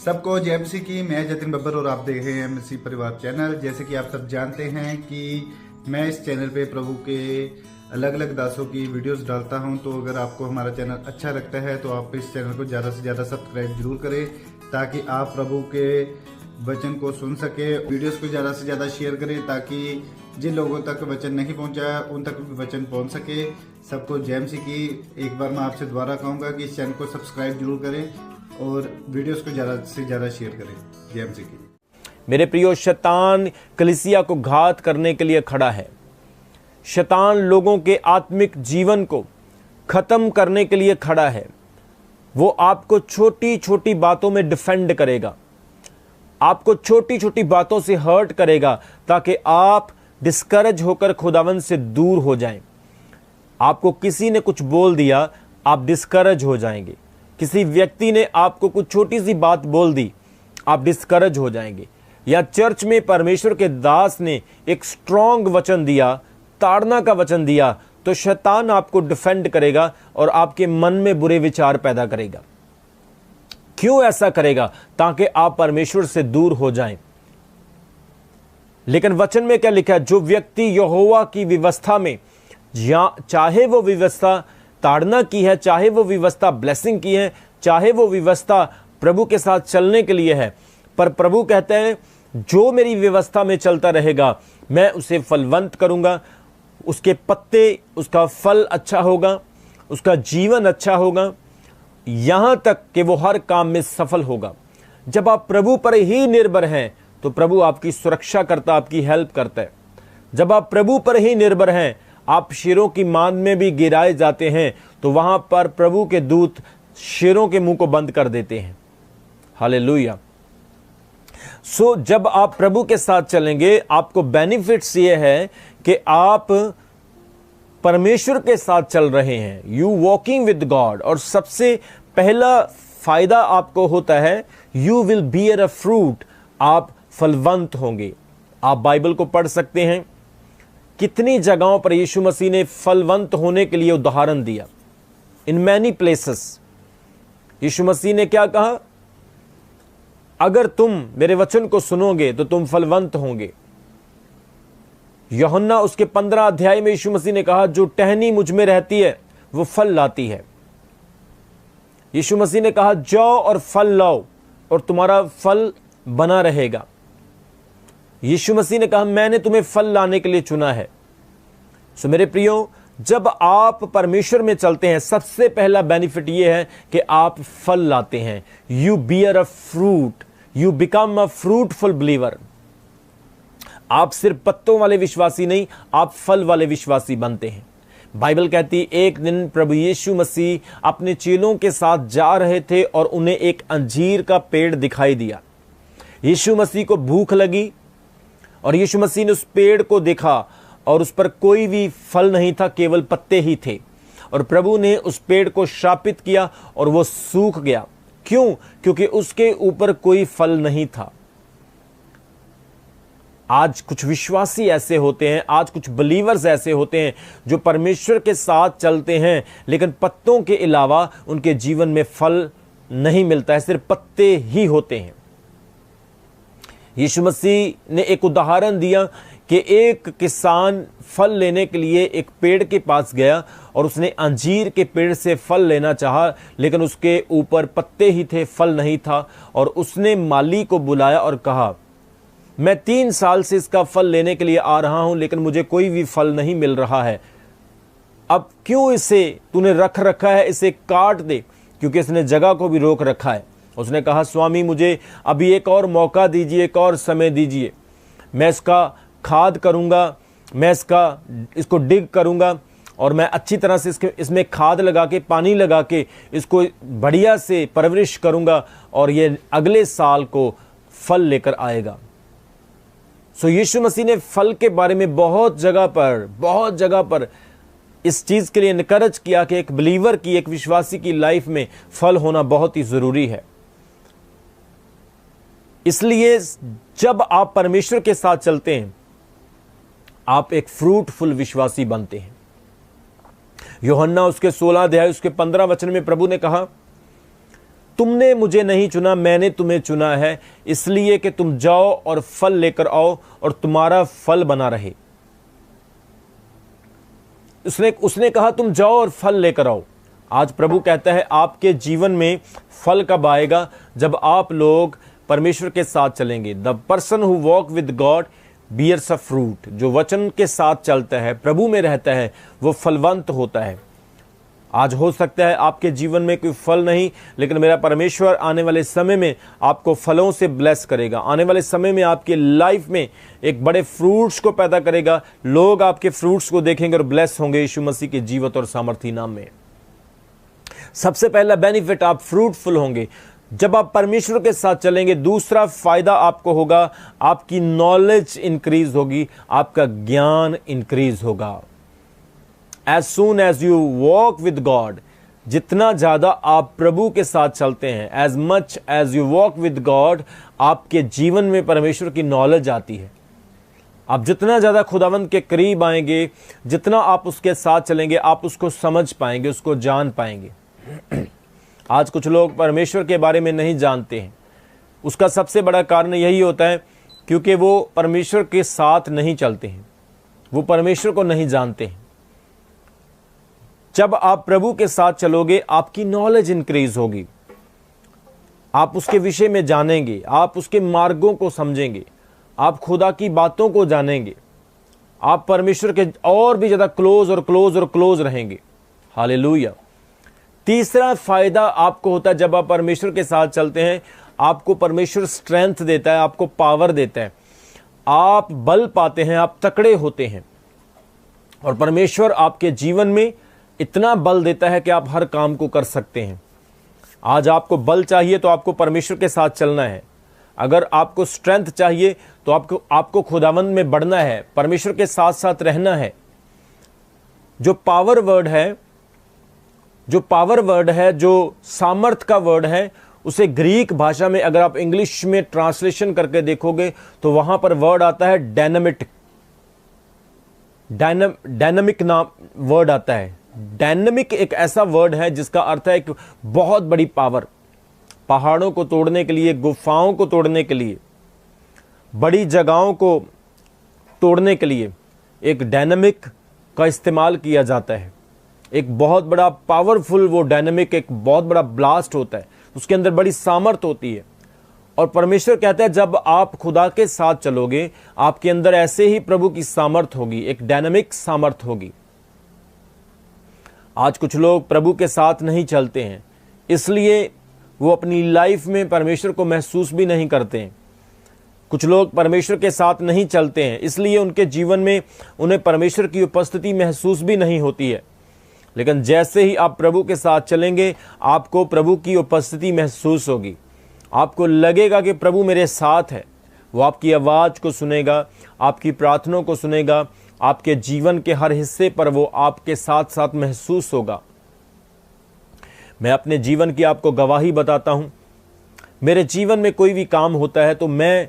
सबको जय मसीह की। मैं जतिन बब्बर और आप देख रहे हैं मसीह परिवार चैनल। जैसे कि आप सब जानते हैं कि मैं इस चैनल पे प्रभु के अलग अलग दासों की वीडियोस डालता हूं, तो अगर आपको हमारा चैनल अच्छा लगता है तो आप इस चैनल को ज़्यादा से ज़्यादा सब्सक्राइब जरूर करें, ताकि आप प्रभु के वचन को सुन सके। वीडियोस को ज़्यादा से ज़्यादा शेयर करें, ताकि जिन लोगों तक वचन नहीं पहुंचा उन तक भी वचन पहुंच सके। सबको जय मसीह की। एक बार मैं आपसे दोबारा कहूँगा कि इस चैनल को सब्सक्राइब जरूर करें और वीडियोस को ज़्यादा से ज़्यादा शेयर करें। जय मसीह की। मेरे प्रियो, शैतान कलीसिया को घात करने के लिए खड़ा है। शैतान लोगों के आत्मिक जीवन को खत्म करने के लिए खड़ा है। वो आपको छोटी छोटी बातों में डिफेंड करेगा, आपको छोटी छोटी बातों से हर्ट करेगा, ताकि आप डिस्करेज होकर खुदावन से दूर हो जाएं। आपको किसी ने कुछ बोल दिया, आप डिस्करेज हो जाएंगे। किसी व्यक्ति ने आपको कुछ छोटी सी बात बोल दी, आप डिस्करेज हो जाएंगे। या चर्च में परमेश्वर के दास ने एक स्ट्रॉन्ग वचन दिया, ताड़ना का वचन दिया, तो शैतान आपको डिफेंड करेगा और आपके मन में बुरे विचार पैदा करेगा। क्यों ऐसा करेगा? ताकि आप परमेश्वर से दूर हो जाएं। लेकिन वचन में क्या लिखा है? जो व्यक्ति यहोवा की व्यवस्था में, चाहे वो व्यवस्था ताड़ना की है, चाहे वो व्यवस्था ब्लेसिंग की है, चाहे वो व्यवस्था प्रभु के साथ चलने के लिए है, पर प्रभु कहते हैं जो मेरी व्यवस्था में चलता रहेगा मैं उसे फलवंत करूंगा। उसके पत्ते, उसका फल अच्छा होगा, उसका जीवन अच्छा होगा, यहां तक कि वो हर काम में सफल होगा। जब आप प्रभु पर ही निर्भर हैं तो प्रभु आपकी सुरक्षा करता, आपकी हेल्प करता है। जब आप प्रभु पर ही निर्भर हैं, आप शेरों की मान में भी गिराए जाते हैं, तो वहां पर प्रभु के दूत शेरों के मुंह को बंद कर देते हैं। हालेलुया। सो जब आप प्रभु के साथ चलेंगे, आपको बेनिफिट्स ये है कि आप परमेश्वर के साथ चल रहे हैं, यू वॉकिंग विद गॉड। और सबसे पहला फायदा आपको होता है, you will bear a fruit, आप फलवंत होंगे। आप बाइबल को पढ़ सकते हैं, कितनी जगहों पर यीशु मसीह ने फलवंत होने के लिए उदाहरण दिया। इन मैनी प्लेसेस यीशु मसीह ने क्या कहा? अगर तुम मेरे वचन को सुनोगे तो तुम फलवंत होंगे। यूहन्ना उसके 15 अध्याय में यीशु मसीह ने कहा, जो टहनी मुझ में रहती है वो फल लाती है। यीशु मसीह ने कहा, जाओ और फल लाओ और तुम्हारा फल बना रहेगा। यीशु मसीह ने कहा, मैंने तुम्हें फल लाने के लिए चुना है। सो मेरे प्रियो, जब आप परमेश्वर में चलते हैं, सबसे पहला बेनिफिट यह है कि आप फल लाते हैं। You bear a fruit, you become a fruitful believer. आप सिर्फ पत्तों वाले विश्वासी नहीं, आप फल वाले विश्वासी बनते हैं। बाइबल कहती, एक दिन प्रभु यीशु मसीह अपने चेलों के साथ जा रहे थे और उन्हें एक अंजीर का पेड़ दिखाई दिया। यीशु मसीह को भूख लगी और यीशु मसीह ने उस पेड़ को देखा और उस पर कोई भी फल नहीं था, केवल पत्ते ही थे। और प्रभु ने उस पेड़ को शापित किया और वो सूख गया। क्यों? क्योंकि उसके ऊपर कोई फल नहीं था। आज कुछ विश्वासी ऐसे होते हैं, आज कुछ बिलीवर्स ऐसे होते हैं जो परमेश्वर के साथ चलते हैं, लेकिन पत्तों के अलावा उनके जीवन में फल नहीं मिलता है, सिर्फ पत्ते ही होते हैं। यीशु मसीह ने एक उदाहरण दिया कि एक किसान फल लेने के लिए एक पेड़ के पास गया और उसने अंजीर के पेड़ से फल लेना चाहा, लेकिन उसके ऊपर पत्ते ही थे, फल नहीं था। और उसने माली को बुलाया और कहा, मैं 3 साल से इसका फल लेने के लिए आ रहा हूं, लेकिन मुझे कोई भी फल नहीं मिल रहा है। अब क्यों इसे तूने रख रखा है? इसे काट दे, क्योंकि इसने जगह को भी रोक रखा है। उसने कहा, स्वामी मुझे अभी एक और मौका दीजिए, एक और समय दीजिए। मैं इसका खाद करूंगा, मैं इसको डिग करूंगा और मैं अच्छी तरह से इसमें खाद लगा के, पानी लगा के इसको बढ़िया से परवरिश करूंगा और ये अगले साल को फल लेकर आएगा। सो यीशु मसीह ने फल के बारे में बहुत जगह पर इस चीज के लिए इनकरेज किया कि एक बिलीवर की, एक विश्वासी की लाइफ में फल होना बहुत ही जरूरी है। इसलिए जब आप परमेश्वर के साथ चलते हैं, आप एक फ्रूटफुल विश्वासी बनते हैं। यूहन्ना उसके 16 अध्याय उसके 15 वचन में प्रभु ने कहा, तुमने मुझे नहीं चुना, मैंने तुम्हें चुना है, इसलिए कि तुम जाओ और फल लेकर आओ और तुम्हारा फल बना रहे। उसने कहा तुम जाओ और फल लेकर आओ। आज प्रभु कहता है आपके जीवन में फल कब आएगा? जब आप लोग परमेश्वर के साथ चलेंगे। The person who walk with God bears a fruit. जो वचन के साथ चलता है, प्रभु में रहता है, वो फलवंत होता है। आज हो सकता है आपके जीवन में कोई फल नहीं, लेकिन मेरा परमेश्वर आने वाले समय में आपको फलों से ब्लेस करेगा। आने वाले समय में आपकी लाइफ में एक बड़े फ्रूट्स को पैदा करेगा। लोग आपके फ्रूट्स को देखेंगे और ब्लेस होंगे यीशु मसीह के जीवत और सामर्थी नाम में। सबसे पहला बेनिफिट, आप फ्रूटफुल होंगे जब आप परमेश्वर के साथ चलेंगे। दूसरा फायदा आपको होगा, आपकी नॉलेज इंक्रीज होगी, आपका ज्ञान इंक्रीज होगा। As soon as you walk with God, जितना ज्यादा आप प्रभु के साथ चलते हैं, as much as you walk with God, आपके जीवन में परमेश्वर की नॉलेज आती है। आप जितना ज्यादा खुदावंद के करीब आएंगे, जितना आप उसके साथ चलेंगे, आप उसको समझ पाएंगे, उसको जान पाएंगे। आज कुछ लोग परमेश्वर के बारे में नहीं जानते हैं। उसका सबसे बड़ा कारण यही होता है क्योंकि वो परमेश्वर के साथ नहीं चलते हैं, वो परमेश्वर को नहीं जानते हैं। जब आप प्रभु के साथ चलोगे, आपकी नॉलेज इंक्रीज होगी, आप उसके विषय में जानेंगे, आप उसके मार्गों को समझेंगे, आप खुदा की बातों को जानेंगे, आप परमेश्वर के और भी ज्यादा क्लोज और क्लोज और क्लोज रहेंगे। हालेलुया। तीसरा फायदा आपको होता है जब आप परमेश्वर के साथ चलते हैं, आपको परमेश्वर स्ट्रेंथ देता है, आपको पावर देता है, आप बल पाते हैं, आप तकड़े होते हैं। और परमेश्वर आपके जीवन में इतना बल देता है कि आप हर काम को कर सकते हैं। आज आपको बल चाहिए तो आपको परमेश्वर के साथ चलना है। अगर आपको स्ट्रेंथ चाहिए तो आपको खुदावंद में बढ़ना है, परमेश्वर के साथ साथ रहना है। जो पावर वर्ड है, जो सामर्थ का वर्ड है, उसे ग्रीक भाषा में अगर आप इंग्लिश में ट्रांसलेशन करके देखोगे तो वहां पर वर्ड आता है डायनामिक नाम वर्ड आता है। डायनामिक एक ऐसा वर्ड है जिसका अर्थ है एक बहुत बड़ी पावर। पहाड़ों को तोड़ने के लिए, गुफाओं को तोड़ने के लिए, बड़ी जगहों को तोड़ने के लिए एक डायनामिक का इस्तेमाल किया जाता है। एक बहुत बड़ा पावरफुल वो डायनामिक एक बहुत बड़ा ब्लास्ट होता है, उसके अंदर बड़ी सामर्थ होती है। और परमेश्वर कहता है जब आप खुदा के साथ चलोगे, आपके अंदर ऐसे ही प्रभु की सामर्थ होगी, एक डायनामिक सामर्थ होगी। आज कुछ लोग प्रभु के साथ नहीं चलते हैं, इसलिए वो अपनी लाइफ में परमेश्वर को महसूस भी नहीं करते हैं। कुछ लोग परमेश्वर के साथ नहीं चलते हैं, इसलिए उनके जीवन में उन्हें परमेश्वर की उपस्थिति महसूस भी नहीं होती है। लेकिन जैसे ही आप प्रभु के साथ चलेंगे, आपको प्रभु की उपस्थिति महसूस होगी। आपको लगेगा कि प्रभु मेरे साथ है। वो आपकी आवाज़ को सुनेगा, आपकी प्रार्थनाओं को सुनेगा, आपके जीवन के हर हिस्से पर वो आपके साथ साथ महसूस होगा। मैं अपने जीवन की आपको गवाही बताता हूं। मेरे जीवन में कोई भी काम होता है तो मैं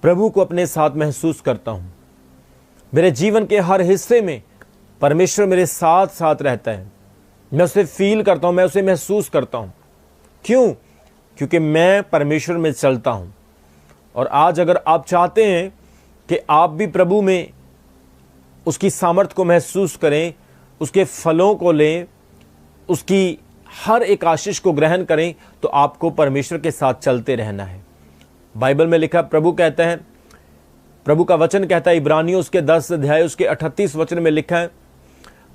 प्रभु को अपने साथ महसूस करता हूं। मेरे जीवन के हर हिस्से में परमेश्वर मेरे साथ साथ रहता है। मैं उसे फील करता हूं, मैं उसे महसूस करता हूं। क्यों? क्योंकि मैं परमेश्वर में चलता हूं। और आज अगर आप चाहते हैं कि आप भी प्रभु में उसकी सामर्थ को महसूस करें, उसके फलों को लें, उसकी हर एक आशीष को ग्रहण करें, तो आपको परमेश्वर के साथ चलते रहना है। बाइबल में लिखा, प्रभु कहता है, प्रभु का वचन कहता है, इब्रानियों उसके 10 अध्याय उसके 38 वचन में लिखा है,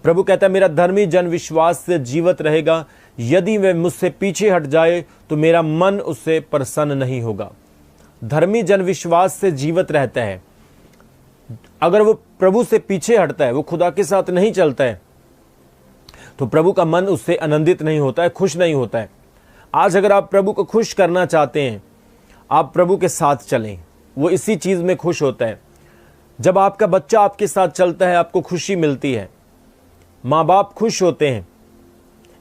प्रभु कहता है मेरा धर्मी जन विश्वास से जीवित रहेगा, यदि वह मुझसे पीछे हट जाए तो मेरा मन उससे प्रसन्न नहीं होगा। धर्मी जन विश्वास से जीवित रहता है। अगर वो प्रभु से पीछे हटता है, वो खुदा के साथ नहीं चलता है, तो प्रभु का मन उससे आनंदित नहीं होता है, खुश नहीं होता है। आज अगर आप प्रभु को खुश करना चाहते हैं, आप प्रभु के साथ चलें। वो इसी चीज में खुश होता है। जब आपका बच्चा आपके साथ चलता है, आपको खुशी मिलती है, माँ बाप खुश होते हैं।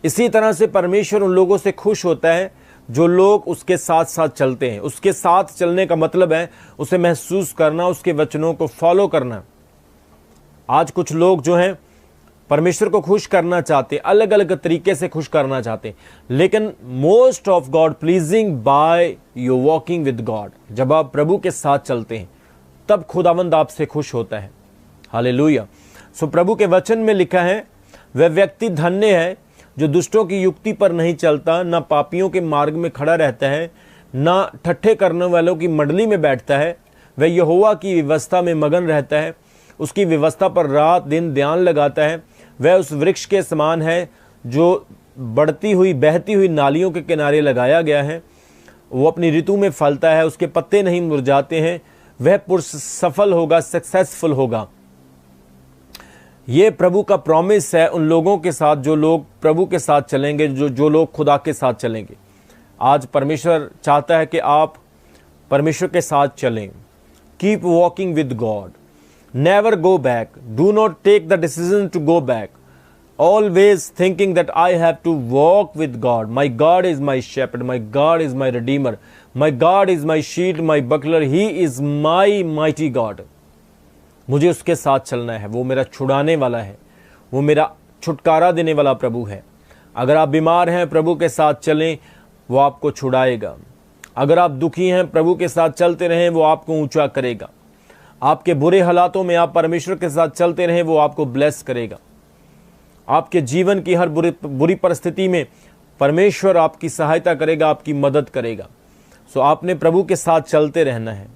इसी तरह से परमेश्वर उन लोगों से खुश होता है जो लोग उसके साथ साथ चलते हैं। उसके साथ चलने का मतलब है उसे महसूस करना, उसके वचनों को फॉलो करना। आज कुछ लोग जो हैं परमेश्वर को खुश करना चाहते, अलग अलग तरीके से खुश करना चाहते, लेकिन most of God pleasing by your walking with God. जब आप प्रभु के साथ चलते हैं तब खुदावंद आपसे खुश होता है। हालेलुया। सो प्रभु के वचन में लिखा है, वह व्यक्ति धन्य है जो दुष्टों की युक्ति पर नहीं चलता, ना पापियों के मार्ग में खड़ा रहता है, ना ठट्ठे करने वालों की मंडली में बैठता है। वह यहोवा की व्यवस्था में मगन रहता है, उसकी व्यवस्था पर रात दिन ध्यान लगाता है। वह उस वृक्ष के समान है जो बढ़ती हुई बहती हुई नालियों के किनारे लगाया गया है। वो अपनी ऋतु में फलता है, उसके पत्ते नहीं मुरझाते हैं। वह पुरुष सफल होगा, सक्सेसफुल होगा। ये प्रभु का प्रॉमिस है उन लोगों के साथ जो लोग प्रभु के साथ चलेंगे, जो लोग खुदा के साथ चलेंगे। आज परमेश्वर चाहता है कि आप परमेश्वर के साथ चलें। Keep walking with God, never go back, do not take the decision to go back, always thinking that I have to walk with God. My God is my shepherd, my God is my redeemer, my God is my shield, my buckler, he is my mighty God. मुझे उसके साथ चलना है, वो मेरा छुड़ाने वाला है, वो मेरा छुटकारा देने वाला प्रभु है। अगर आप बीमार हैं, प्रभु के साथ चलें, वो आपको छुड़ाएगा। अगर आप दुखी हैं, प्रभु के साथ चलते रहें, वो आपको ऊंचा करेगा। आपके बुरे हालातों में आप परमेश्वर के साथ चलते रहें, वो आपको ब्लेस करेगा। आपके जीवन की हर बुरी परिस्थिति में परमेश्वर आपकी सहायता करेगा, आपकी मदद करेगा। सो आपने प्रभु के साथ चलते रहना है।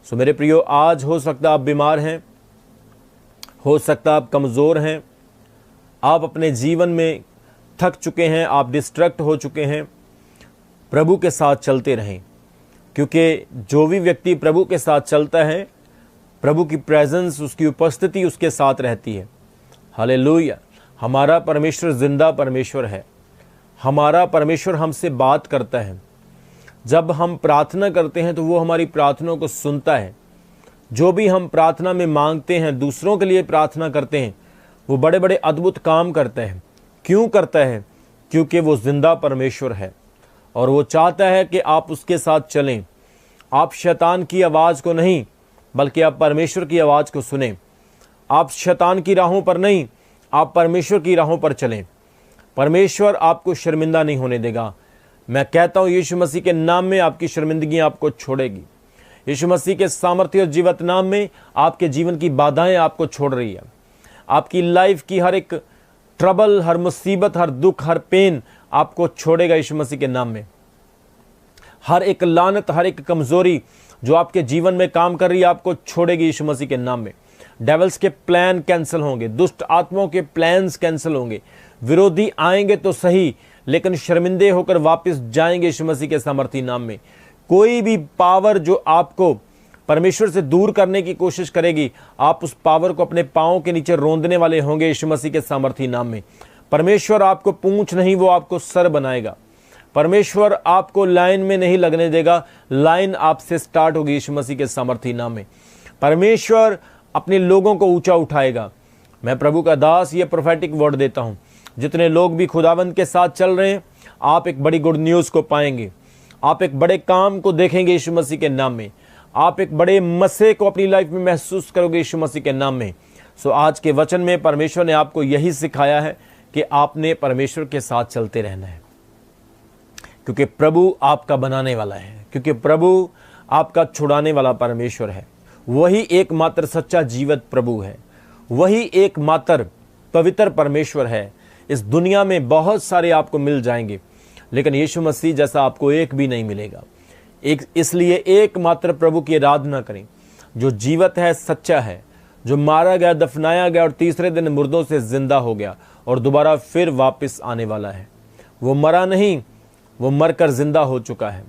सो मेरे प्रियो, आज हो सकता आप बीमार हैं, हो सकता आप कमज़ोर हैं, आप अपने जीवन में थक चुके हैं, आप डिस्ट्रैक्ट हो चुके हैं। प्रभु के साथ चलते रहें, क्योंकि जो भी व्यक्ति प्रभु के साथ चलता है, प्रभु की प्रेजेंस, उसकी उपस्थिति उसके साथ रहती है। हालेलुया। हमारा परमेश्वर जिंदा परमेश्वर है। हमारा परमेश्वर हमसे बात करता है। जब हम प्रार्थना करते हैं तो वो हमारी प्रार्थनाओं को सुनता है। जो भी हम प्रार्थना में मांगते हैं, दूसरों के लिए प्रार्थना करते हैं, वो बड़े बड़े अद्भुत काम करता है। क्यों करता है? क्योंकि वो जिंदा परमेश्वर है और वो चाहता है कि आप उसके साथ चलें। आप शैतान की आवाज़ को नहीं, बल्कि आप परमेश्वर की आवाज़ को सुनें। आप शैतान की राहों पर नहीं, आप परमेश्वर की राहों पर चलें। परमेश्वर आपको शर्मिंदा नहीं होने देगा। मैं कहता हूँ, यीशु मसीह के नाम में आपकी शर्मिंदगी आपको छोड़ेगी। यीशु मसीह के सामर्थ्य और जीवित नाम में आपके जीवन की बाधाएं आपको छोड़ रही है। आपकी लाइफ की हर एक ट्रबल, हर मुसीबत, हर दुख, हर पेन आपको छोड़ेगा यीशु मसीह के नाम में। हर एक लानत, हर एक कमजोरी जो आपके जीवन में काम कर रही है, आपको छोड़ेगी यीशु मसीह के नाम में। डेविल्स के प्लान कैंसिल होंगे, दुष्ट आत्माओं के प्लान्स कैंसिल होंगे। विरोधी आएंगे तो सही, लेकिन शर्मिंदे होकर वापस जाएंगे यीशु मसीह के सामर्थी नाम में। कोई भी पावर जो आपको परमेश्वर से दूर करने की कोशिश करेगी, आप उस पावर को अपने पांवों के नीचे रोंदने वाले होंगे यीशु मसीह के सामर्थी नाम में। परमेश्वर आपको पूंछ नहीं, वो आपको सर बनाएगा। परमेश्वर आपको लाइन में नहीं लगने देगा, लाइन आपसे स्टार्ट होगी यीशु मसीह के सामर्थी नाम में। परमेश्वर अपने लोगों को ऊंचा उठाएगा। मैं प्रभु का दास ये प्रोफेटिक वर्ड देता हूं, जितने लोग भी खुदावंद के साथ चल रहे हैं, आप एक बड़ी गुड न्यूज़ को पाएंगे। आप एक बड़े काम को देखेंगे यीशु मसीह के नाम में। आप एक बड़े मसले को अपनी लाइफ में महसूस करोगे यीशु मसीह के नाम में। सो आज के वचन में परमेश्वर ने आपको यही सिखाया है कि आपने परमेश्वर के साथ चलते रहना है, क्योंकि प्रभु आपका बनाने वाला है, क्योंकि प्रभु आपका छुड़ाने वाला परमेश्वर है। वही एकमात्र सच्चा जीवित प्रभु है, वही एकमात्र पवित्र परमेश्वर है। इस दुनिया में बहुत सारे आपको मिल जाएंगे, लेकिन यीशु मसीह जैसा आपको एक भी नहीं मिलेगा। इसलिए एकमात्र प्रभु की आराधना करें, जो जीवित है, सच्चा है, जो मारा गया, दफनाया गया और तीसरे दिन मुर्दों से जिंदा हो गया और दोबारा फिर वापस आने वाला है। वो मरा नहीं, वो मरकर जिंदा हो चुका है।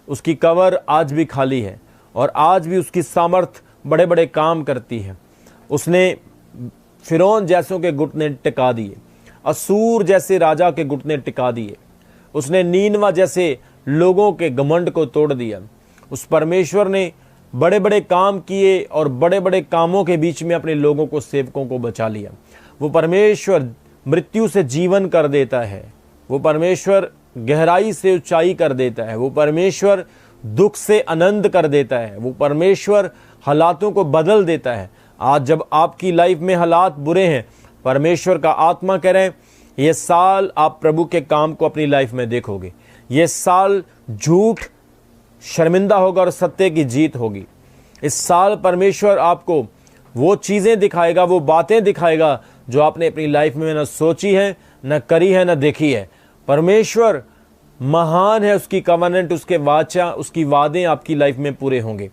उसकी कब्र आज भी खाली है और आज भी उसकी सामर्थ बड़े बड़े काम करती है। उसने फिरौन जैसों के घुटने टिका दिए, असूर जैसे राजा के घुटने टिका दिए। उसने नीनवा जैसे लोगों के घमंड को तोड़ दिया। उस परमेश्वर ने बड़े बड़े काम किए और बड़े बड़े कामों के बीच में अपने लोगों को, सेवकों को बचा लिया। वो परमेश्वर मृत्यु से जीवन कर देता है। वो परमेश्वर गहराई से ऊंचाई कर देता है। वो परमेश्वर दुख से आनंद कर देता है। वो परमेश्वर हालातों को बदल देता है। आज जब आपकी लाइफ में हालात बुरे हैं, परमेश्वर का आत्मा कह रहे हैं ये साल आप प्रभु के काम को अपनी लाइफ में देखोगे। ये साल झूठ शर्मिंदा होगा और सत्य की जीत होगी। इस साल परमेश्वर आपको वो चीज़ें दिखाएगा, वो बातें दिखाएगा जो आपने अपनी लाइफ में न सोची है, न करी है, न देखी है। परमेश्वर महान है, उसकी कवनेंट, उसके वाचा, उसकी वादे आपकी लाइफ में पूरे होंगे।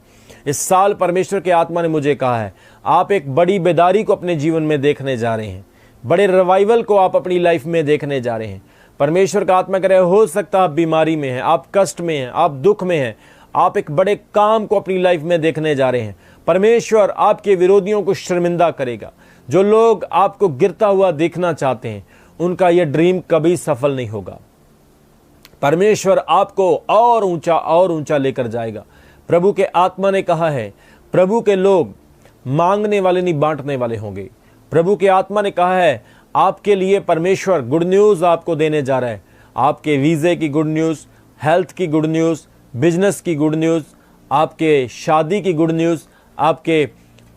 इस साल परमेश्वर के आत्मा ने मुझे कहा है आप एक बड़ी बेदारी को अपने जीवन में देखने जा रहे हैं, बड़े रिवाइवल को आप अपनी लाइफ में देखने जा रहे हैं। परमेश्वर का आत्मा कह रहे हो सकता है आप बीमारी में हैं, आप कष्ट में हैं, आप दुख में हैं, आप एक बड़े काम को अपनी लाइफ में देखने जा रहे हैं। परमेश्वर आपके विरोधियों को शर्मिंदा करेगा। जो लोग आपको गिरता हुआ देखना चाहते हैं उनका यह ड्रीम कभी सफल नहीं होगा। परमेश्वर आपको और ऊंचा लेकर जाएगा। प्रभु के आत्मा ने कहा है प्रभु के लोग मांगने वाले नहीं बांटने वाले होंगे। प्रभु के आत्मा ने कहा है आपके लिए परमेश्वर गुड न्यूज़ आपको देने जा रहा है। आपके वीज़े की गुड न्यूज़, हेल्थ की गुड न्यूज़, बिजनेस की गुड न्यूज़, आपके शादी की गुड न्यूज़, आपके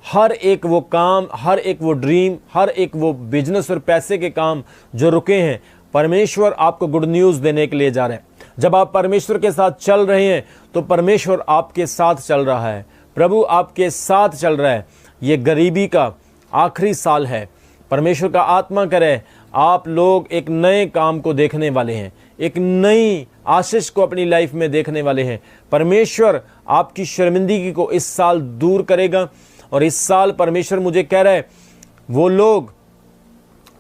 हर एक वो काम, हर एक वो ड्रीम, हर एक वो बिजनेस और पैसे के काम जो रुके हैं, परमेश्वर आपको गुड न्यूज़ देने के लिए जा रहे हैं। जब आप परमेश्वर के साथ चल रहे हैं तो परमेश्वर आपके साथ चल रहा है, प्रभु आपके साथ चल रहा है। ये गरीबी का आखिरी साल है। परमेश्वर का आत्मा करे आप लोग एक नए काम को देखने वाले हैं, एक नई आशीष को अपनी लाइफ में देखने वाले हैं। परमेश्वर आपकी शर्मिंदगी को इस साल दूर करेगा। और इस साल परमेश्वर मुझे कह रहा है वो लोग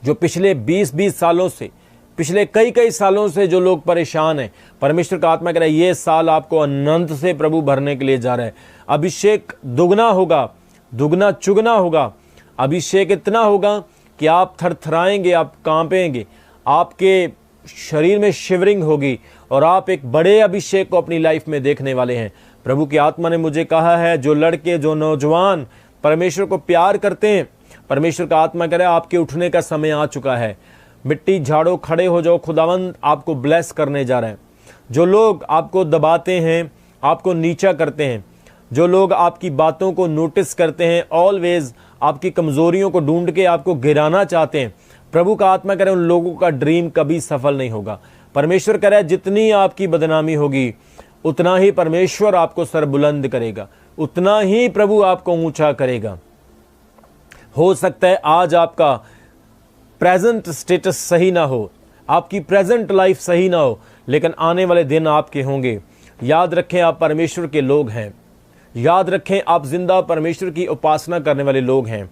जो पिछले 20 सालों से, पिछले कई सालों से जो लोग परेशान हैं, परमेश्वर का आत्मा कह रहा है ये साल आपको अनंत से प्रभु भरने के लिए जा रहा है। अभिषेक दुगना होगा, दुगना चुगना होगा। अभिषेक इतना होगा कि आप थरथराएंगे, आप कांपेंगे, आपके शरीर में शिवरिंग होगी और आप एक बड़े अभिषेक को अपनी लाइफ में देखने वाले हैं। प्रभु की आत्मा ने मुझे कहा है जो लड़के, जो नौजवान परमेश्वर को प्यार करते हैं, परमेश्वर का आत्मा कह रहा है आपके उठने का समय आ चुका है। मिट्टी झाड़ो, खड़े हो जाओ, खुदावंद आपको ब्लेस करने जा रहे हैं। जो लोग आपको दबाते हैं, आपको नीचा करते हैं, जो लोग आपकी बातों को नोटिस करते हैं, ऑलवेज आपकी कमजोरियों को ढूंढ के आपको गिराना चाहते हैं, प्रभु का आत्मा कह रहा है उन लोगों का ड्रीम कभी सफल नहीं होगा। परमेश्वर कह रहा है जितनी आपकी बदनामी होगी उतना ही परमेश्वर आपको सरबुलंद करेगा, उतना ही प्रभु आपको ऊंचा करेगा। हो सकता है आज आपका प्रेजेंट स्टेटस सही ना हो, आपकी प्रेजेंट लाइफ सही ना हो, लेकिन आने वाले दिन आपके होंगे। याद रखें आप परमेश्वर के लोग हैं। याद रखें आप जिंदा परमेश्वर की उपासना करने वाले लोग हैं।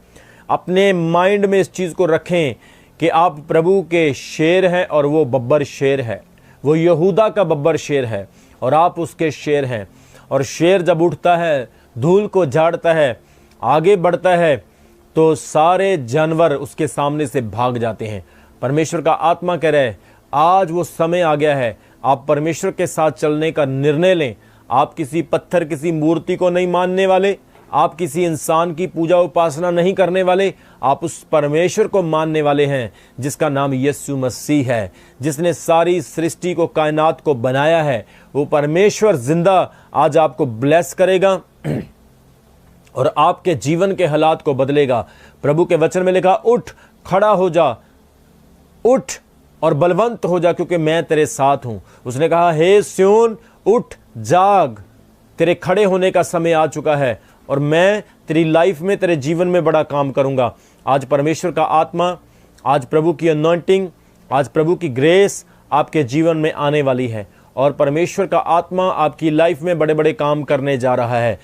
अपने माइंड में इस चीज़ को रखें कि आप प्रभु के शेर हैं और वो बब्बर शेर है, वो यहूदा का बब्बर शेर है और आप उसके शेर हैं। और शेर जब उठता है, धूल को झाड़ता है, आगे बढ़ता है, तो सारे जानवर उसके सामने से भाग जाते हैं। परमेश्वर का आत्मा कह रहा है आज वो समय आ गया है, आप परमेश्वर के साथ चलने का निर्णय लें। आप किसी पत्थर, किसी मूर्ति को नहीं मानने वाले, आप किसी इंसान की पूजा उपासना नहीं करने वाले, आप उस परमेश्वर को मानने वाले हैं जिसका नाम यीशु मसीह है, जिसने सारी सृष्टि को, कायनात को बनाया है। वो परमेश्वर जिंदा आज आपको ब्लेस करेगा और आपके जीवन के हालात को बदलेगा। प्रभु के वचन में लिखा उठ, खड़ा हो जा, उठ और बलवंत हो जा क्योंकि मैं तेरे साथ हूं। उसने कहा हे सिय्योन उठ, जाग, तेरे खड़े होने का समय आ चुका है और मैं तेरी लाइफ में, तेरे जीवन में बड़ा काम करूंगा। आज परमेश्वर का आत्मा, आज प्रभु की अनॉइंटिंग, आज प्रभु की ग्रेस आपके जीवन में आने वाली है और परमेश्वर का आत्मा आपकी लाइफ में बड़े बड़े काम करने जा रहा है।